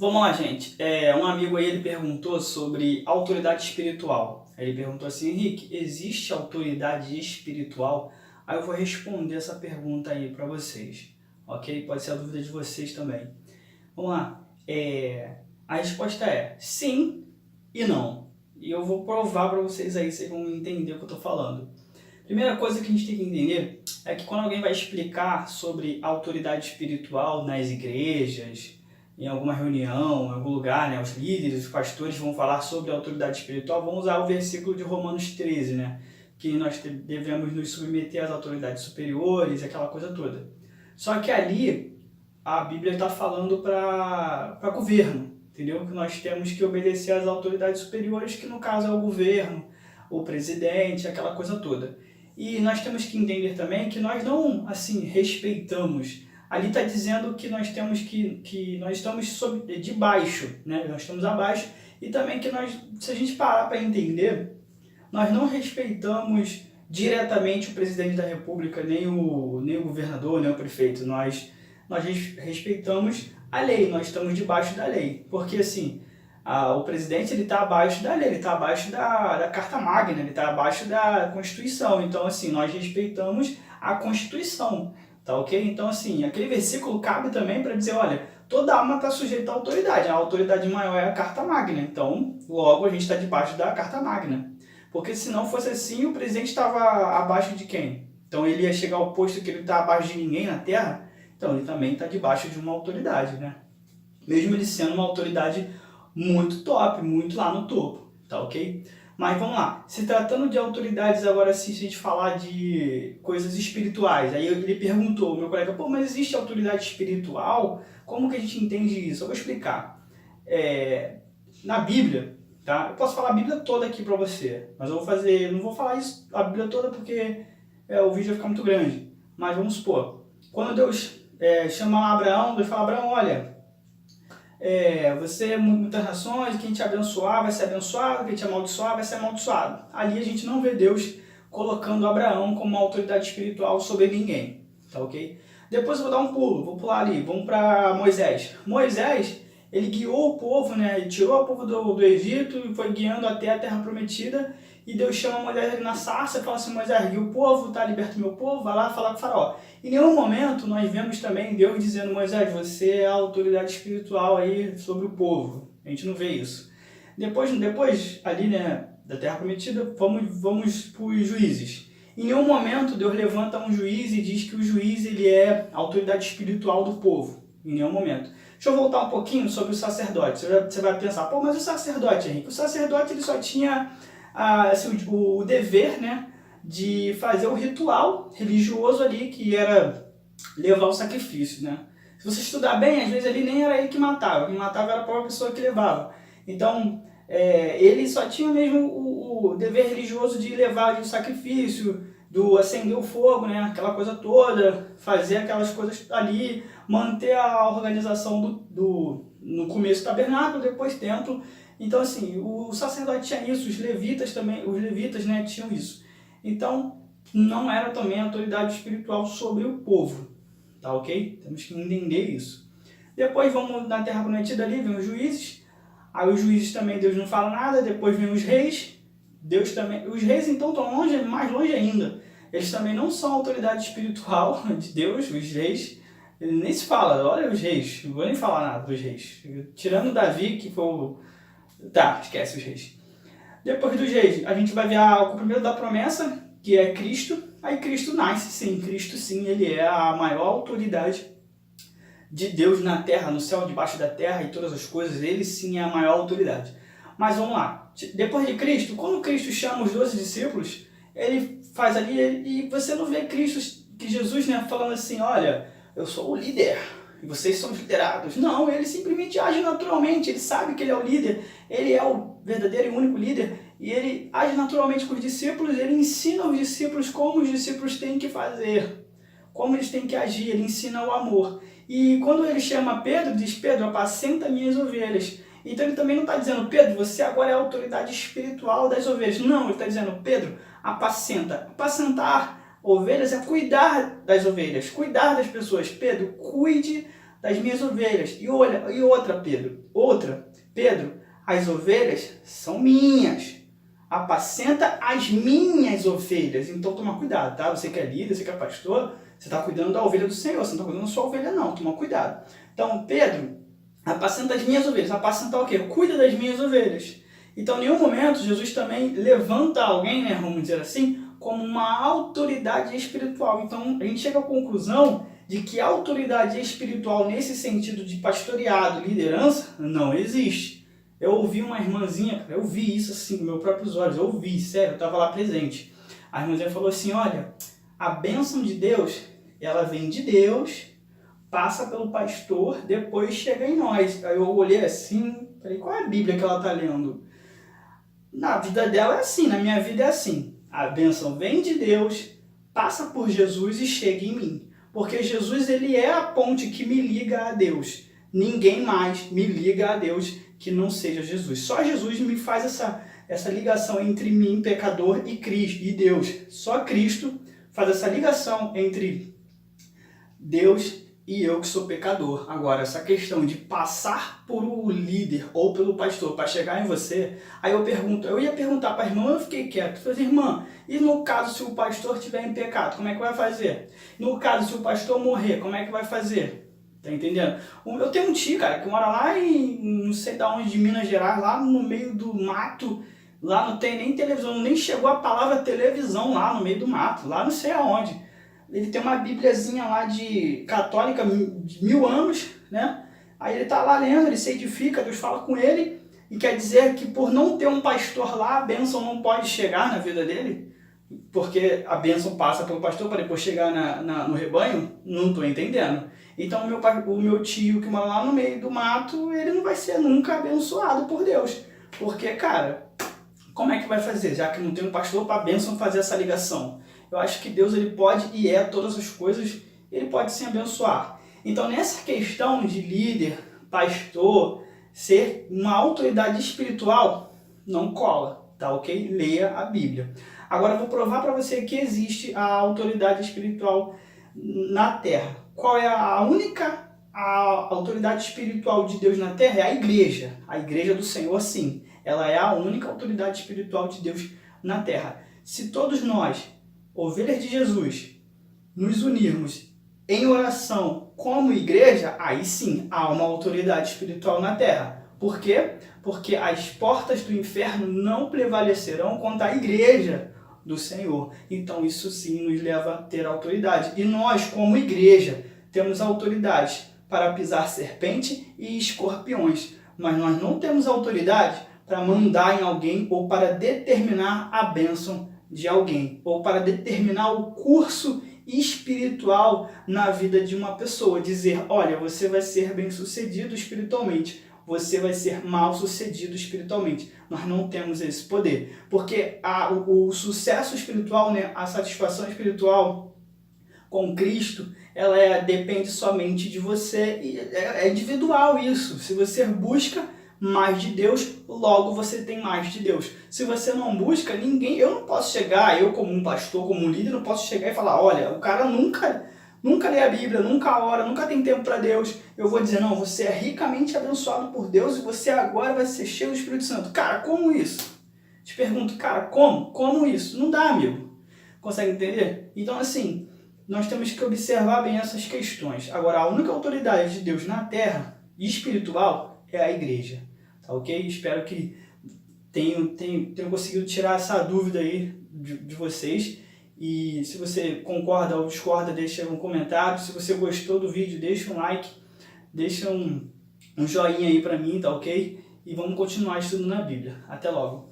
Vamos lá, gente. Um amigo aí ele perguntou sobre autoridade espiritual. Ele perguntou assim: Henrique, existe autoridade espiritual? Aí eu vou responder essa pergunta aí para vocês, ok? Pode ser a dúvida de vocês também. Vamos lá. A resposta é sim e não. E eu vou provar para vocês aí, vocês vão entender o que eu estou falando. Primeira coisa que a gente tem que entender é que quando alguém vai explicar sobre autoridade espiritual nas igrejas, em alguma reunião, em algum lugar, né, os líderes, os pastores vão falar sobre autoridade espiritual, vão usar o versículo de Romanos 13, né, que nós devemos nos submeter às autoridades superiores, aquela coisa toda. Só que ali a Bíblia está falando para governo, entendeu? Que nós temos que obedecer às autoridades superiores, que no caso é o governo, o presidente, aquela coisa toda. E nós temos que entender também que nós não, assim, respeitamos. Ali está dizendo que nós temos que nós estamos debaixo, né? Nós estamos abaixo. E também que nós, se a gente parar para entender, nós não respeitamos diretamente o presidente da República, nem o governador, nem o prefeito. Nós respeitamos a lei, nós estamos debaixo da lei. Porque, assim, o presidente ele está abaixo da lei, ele está abaixo da Carta Magna, ele está abaixo da Constituição. Então, assim, nós respeitamos a Constituição, tá ok? Então, assim, aquele versículo cabe também para dizer, olha, toda alma está sujeita à autoridade, a autoridade maior é a Carta Magna. Então, logo, a gente está debaixo da Carta Magna. Porque se não fosse assim, o presidente estava abaixo de quem? Então, ele ia chegar ao posto que ele está abaixo de ninguém na Terra, então ele também está debaixo de uma autoridade, né? Mesmo ele sendo uma autoridade muito top, muito lá no topo, tá ok? Mas vamos lá, se tratando de autoridades agora sim, se a gente falar de coisas espirituais, aí ele perguntou, meu colega, pô, mas existe autoridade espiritual? Como que a gente entende isso? Eu vou explicar. Na Bíblia, tá? Eu posso falar a Bíblia toda aqui pra você, mas eu não vou falar isso, a Bíblia toda porque o vídeo vai ficar muito grande. Mas vamos supor, quando Deus chama Abraão, Deus fala, Abraão, olha, você é muitas nações, quem te abençoar vai ser abençoado, quem te amaldiçoar vai ser amaldiçoado. Ali a gente não vê Deus colocando Abraão como uma autoridade espiritual sobre ninguém, tá ok? Depois eu vou dar um pulo, vou pular ali, vamos para Moisés. Moisés, ele guiou o povo, né? Ele tirou o povo do Egito e foi guiando até a Terra Prometida. E Deus chama Moisés ali na sarça e fala assim, Moisés, guia o povo, tá? Liberta o meu povo, vai lá falar com o faraó. Em nenhum momento nós vemos também Deus dizendo, Moisés, você é a autoridade espiritual aí sobre o povo. A gente não vê isso. Depois ali, né, da Terra Prometida, vamos para os juízes. Em nenhum momento Deus levanta um juiz e diz que o juiz ele é a autoridade espiritual do povo. Em nenhum momento. Deixa eu voltar um pouquinho sobre o sacerdote. Você vai pensar, pô, mas o sacerdote, Henrique, o sacerdote ele só tinha assim, o dever, né, de fazer o ritual religioso ali, que era levar o sacrifício, né? Se você estudar bem, às vezes ali nem era ele que matava, quem matava era a própria pessoa que levava. Então, ele só tinha mesmo o dever religioso de levar o sacrifício, do acender o fogo, né, aquela coisa toda, fazer aquelas coisas ali, manter a organização no começo tabernáculo, depois templo. Então, assim, o sacerdote tinha isso, os levitas também, né, tinham isso. Então, não era também autoridade espiritual sobre o povo, tá ok? Temos que entender isso. Depois vamos na Terra Prometida ali, vem os juízes. Aí os juízes também, Deus não fala nada. Depois vem os reis. Deus também. Os reis então estão longe, mais longe ainda. Eles também não são autoridade espiritual de Deus, os reis. Ele nem se fala, olha os reis, não vou nem falar nada dos reis. Tirando Davi, que foi o... Tá, esquece os reis. Depois dos reis, a gente vai ver o cumprimento da promessa, que é Cristo. Aí Cristo nasce, sim, Cristo sim, ele é a maior autoridade de Deus na terra, no céu, debaixo da terra e todas as coisas, ele sim é a maior autoridade. Mas vamos lá, depois de Cristo, quando Cristo chama os 12 discípulos, ele faz ali, e você não vê Cristo, que Jesus, né, falando assim, olha, eu sou o líder, e vocês são os liderados. Não, ele simplesmente age naturalmente, ele sabe que ele é o líder, ele é o verdadeiro e único líder, e ele age naturalmente com os discípulos, ele ensina os discípulos como os discípulos têm que fazer, como eles têm que agir, ele ensina o amor. E quando ele chama Pedro, diz, Pedro, apacenta minhas ovelhas. Então ele também não está dizendo, Pedro, você agora é a autoridade espiritual das ovelhas. Não, ele está dizendo, Pedro, apacenta. Apacentar ovelhas é cuidar das ovelhas, cuidar das pessoas. Pedro, cuide das minhas ovelhas. E outra, Pedro, as ovelhas são minhas. Apacenta as minhas ovelhas. Então toma cuidado, tá? Você que é líder, você que é pastor, você está cuidando da ovelha do Senhor, você não está cuidando da sua ovelha não, toma cuidado. Então, Pedro, apacenta as minhas ovelhas. Apacentar o quê? Cuida das minhas ovelhas. Então, em nenhum momento, Jesus também levanta alguém, né, vamos dizer assim, como uma autoridade espiritual. Então, a gente chega à conclusão de que a autoridade espiritual, nesse sentido de pastoreado, liderança, não existe. Eu ouvi uma irmãzinha, eu vi isso assim com meus próprios olhos, eu ouvi, sério, eu estava lá presente. A irmãzinha falou assim, olha, a bênção de Deus, ela vem de Deus, passa pelo pastor, depois chega em nós. Aí eu olhei assim, falei, qual é a Bíblia que ela está lendo? Na vida dela é assim, na minha vida é assim. A bênção vem de Deus, passa por Jesus e chega em mim. Porque Jesus, ele é a ponte que me liga a Deus. Ninguém mais me liga a Deus que não seja Jesus. Só Jesus me faz essa ligação entre mim, pecador, e Cristo, e Deus. Só Cristo faz essa ligação entre Deus e eu que sou pecador. Agora, essa questão de passar por um líder ou pelo pastor para chegar em você, aí eu ia perguntar para a irmã, eu fiquei quieto. Eu falei, irmã, e no caso se o pastor estiver em pecado, como é que vai fazer? No caso se o pastor morrer, como é que vai fazer? Tá entendendo? Eu tenho um tio, cara, que mora lá em, não sei de onde, de Minas Gerais, lá no meio do mato, lá não tem nem televisão, nem chegou a palavra televisão lá no meio do mato, lá não sei aonde. Ele tem uma bíbliazinha lá de católica de 1000 anos, né? Aí ele tá lá lendo, ele se edifica, Deus fala com ele, e quer dizer que por não ter um pastor lá, a bênção não pode chegar na vida dele, porque a bênção passa pelo pastor para depois chegar no rebanho? Não estou entendendo. Então o meu tio que mora lá no meio do mato, ele não vai ser nunca abençoado por Deus. Porque, cara, como é que vai fazer, já que não tem um pastor para a bênção fazer essa ligação? Eu acho que Deus, ele pode e é todas as coisas, ele pode sim abençoar. Então, nessa questão de líder, pastor, ser uma autoridade espiritual, não cola, tá ok? Leia a Bíblia. Agora, eu vou provar para você que existe a autoridade espiritual na Terra. Qual é a única autoridade espiritual de Deus na Terra? É a igreja do Senhor, sim. Ela é a única autoridade espiritual de Deus na Terra. Se todos nós, ovelhas de Jesus, nos unirmos em oração como igreja, aí sim há uma autoridade espiritual na terra. Por quê? Porque as portas do inferno não prevalecerão contra a igreja do Senhor. Então isso sim nos leva a ter autoridade. E nós, como igreja, temos autoridade para pisar serpente e escorpiões. Mas nós não temos autoridade para mandar em alguém ou para determinar a bênção de alguém, ou para determinar o curso espiritual na vida de uma pessoa. Dizer, olha, você vai ser bem-sucedido espiritualmente, você vai ser mal-sucedido espiritualmente. Nós não temos esse poder. Porque o sucesso espiritual, né, a satisfação espiritual com Cristo, ela depende somente de você. E é individual isso. Se você busca mais de Deus, logo você tem mais de Deus. Se você não busca, eu não posso chegar, eu como um pastor, como um líder, não posso chegar e falar, olha, o cara nunca lê a Bíblia, nunca ora, nunca tem tempo para Deus. Eu vou dizer, não, você é ricamente abençoado por Deus e você agora vai ser cheio do Espírito Santo. Cara, como isso? Te pergunto, cara, como? Como isso? Não dá, amigo. Consegue entender? Então, assim, nós temos que observar bem essas questões. Agora, a única autoridade de Deus na terra, espiritual, é a igreja. Tá ok? Espero que tenham conseguido tirar essa dúvida aí de vocês. E se você concorda ou discorda, deixa um comentário. Se você gostou do vídeo, deixa um like, deixa um joinha aí pra mim, tá ok? E vamos continuar estudando na Bíblia. Até logo!